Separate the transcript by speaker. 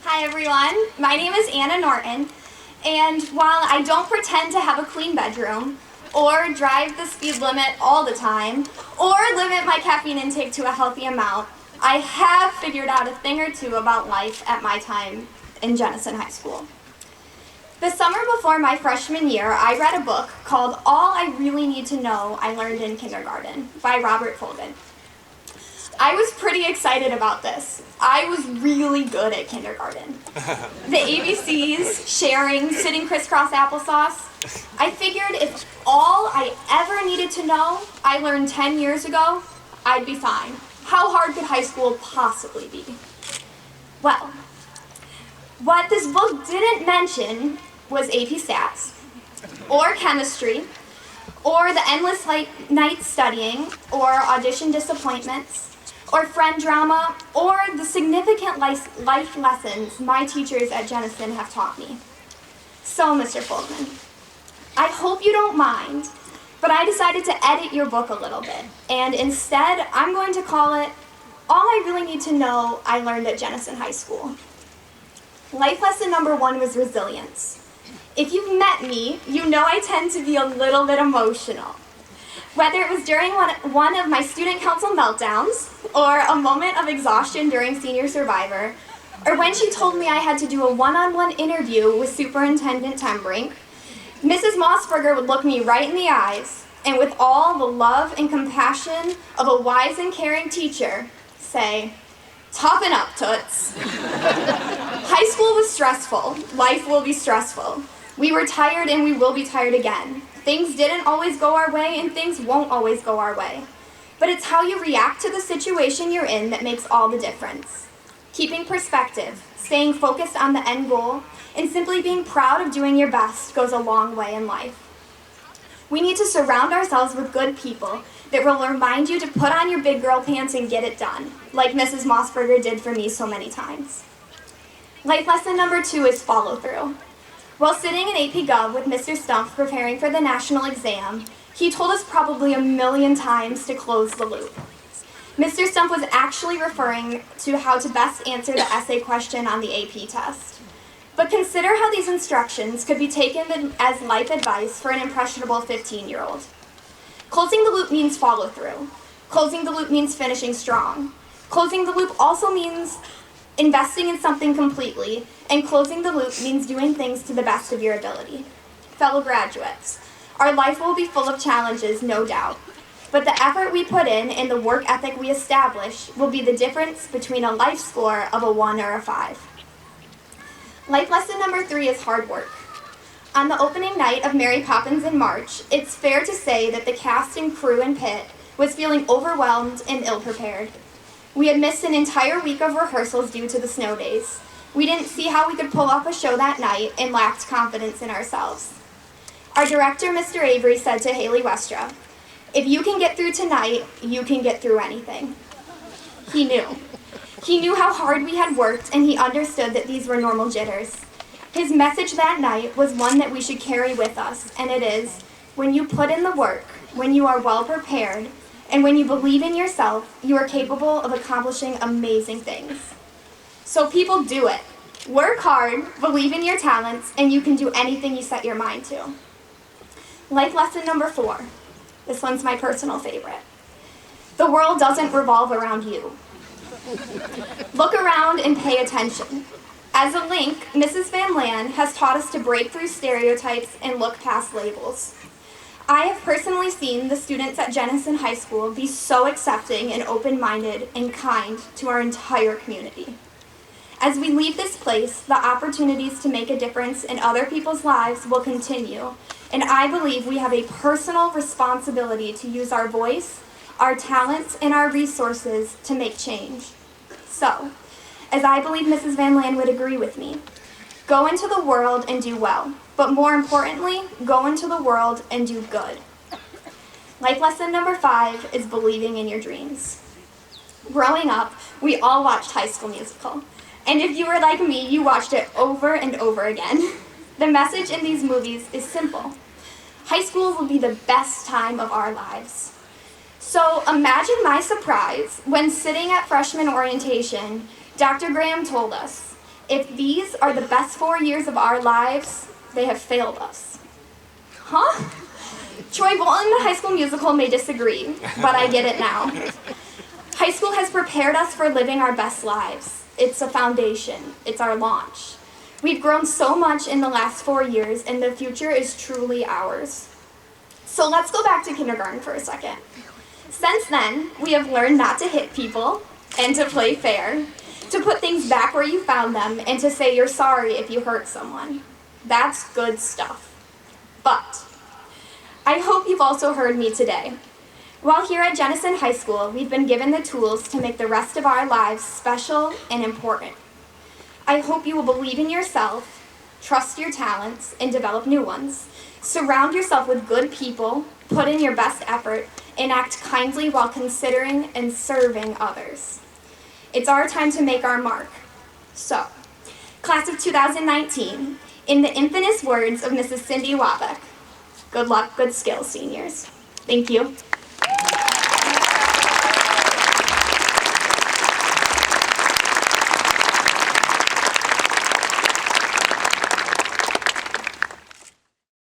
Speaker 1: Hi everyone, my name is Anna Norton, and while I don't pretend to have a clean bedroom, or drive the speed limit all the time, or limit my caffeine intake to a healthy amount, I have figured out a thing or two about life at my time in Jenison High School. The summer before my freshman year, I read a book called All I Really Need to Know I Learned in Kindergarten by Robert Fulton. I was pretty excited about this. I was really good at kindergarten. The ABCs, sharing, sitting crisscross applesauce. I figured if all I ever needed to know I learned 10 years ago, I'd be fine. How hard could high school possibly be? Well, what this book didn't mention was AP Stats, or chemistry, or the endless nights studying, or audition disappointments, or friend drama, or the significant life lessons my teachers at Jenison have taught me. So, Mr. Fulton, I hope you don't mind, but I decided to edit your book a little bit, and instead I'm going to call it All I Really Need to Know I Learned at Jenison High School. Life lesson number 1 was resilience. If you've met me, you know I tend to be a little bit emotional. Whether it was during one of my student council meltdowns, or a moment of exhaustion during Senior Survivor, or when she told me I had to do a one-on-one interview with Superintendent Tembrink, Mrs. Mossberger would look me right in the eyes, and with all the love and compassion of a wise and caring teacher, say, "Toughen up, Toots." High school was stressful. Life will be stressful. We were tired and we will be tired again. Things didn't always go our way and things won't always go our way. But it's how you react to the situation you're in that makes all the difference. Keeping perspective, staying focused on the end goal, and simply being proud of doing your best goes a long way in life. We need to surround ourselves with good people that will remind you to put on your big girl pants and get it done, like Mrs. Mossberger did for me so many times. Life lesson number 2 is follow through. While sitting in AP Gov with Mr. Stump preparing for the national exam, he told us probably a million times to close the loop. Mr. Stump was actually referring to how to best answer the essay question on the AP test. But consider how these instructions could be taken as life advice for an impressionable 15-year-old. Closing the loop means follow through. Closing the loop means finishing strong. Closing the loop also means investing in something completely, and closing the loop means doing things to the best of your ability. Fellow graduates, our life will be full of challenges, no doubt, but the effort we put in and the work ethic we establish will be the difference between a life score of a 1 or a 5. Life lesson number 3 is hard work. On the opening night of Mary Poppins in March, it's fair to say that the cast and crew and pit was feeling overwhelmed and ill-prepared. We had missed an entire week of rehearsals due to the snow days. We didn't see how we could pull off a show that night and lacked confidence in ourselves. Our director, Mr. Avery, said to Haley Westra, "If you can get through tonight, you can get through anything." He knew. He knew how hard we had worked, and he understood that these were normal jitters. His message that night was one that we should carry with us, and it is, when you put in the work, when you are well prepared, and when you believe in yourself, you are capable of accomplishing amazing things. So people, do it. Work hard, believe in your talents, and you can do anything you set your mind to. Life lesson number 4. This one's my personal favorite. The world doesn't revolve around you. Look around and pay attention. As a link, Mrs. Van Lan has taught us to break through stereotypes and look past labels. I have personally seen the students at Jenison High School be so accepting and open-minded and kind to our entire community. As we leave this place, the opportunities to make a difference in other people's lives will continue, and I believe we have a personal responsibility to use our voice, our talents, and our resources to make change. So, as I believe Mrs. Van Lan would agree with me, go into the world and do well, but more importantly, go into the world and do good. Life lesson number 5 is believing in your dreams. Growing up, we all watched High School Musical. And if you were like me, you watched it over and over again. The message in these movies is simple. High school will be the best time of our lives. So imagine my surprise when sitting at freshman orientation, Dr. Graham told us, If these are the best 4 years of our lives, they have failed us. Huh? Troy Bolton, the High School Musical, may disagree, but I get it now. High school has prepared us for living our best lives. It's a foundation. It's our launch. We've grown so much in the last 4 years, and the future is truly ours. So let's go back to kindergarten for a second. Since then, we have learned not to hit people and to play fair, to put things back where you found them, and to say you're sorry if you hurt someone. That's good stuff. But I hope you've also heard me today. While here at Jenison High School, we've been given the tools to make the rest of our lives special and important. I hope you will believe in yourself, trust your talents, and develop new ones. Surround yourself with good people, put in your best effort, and act kindly while considering and serving others. It's our time to make our mark. So, class of 2019, in the infamous words of Mrs. Cindy Wabeck, good luck, good skills, seniors. Thank you.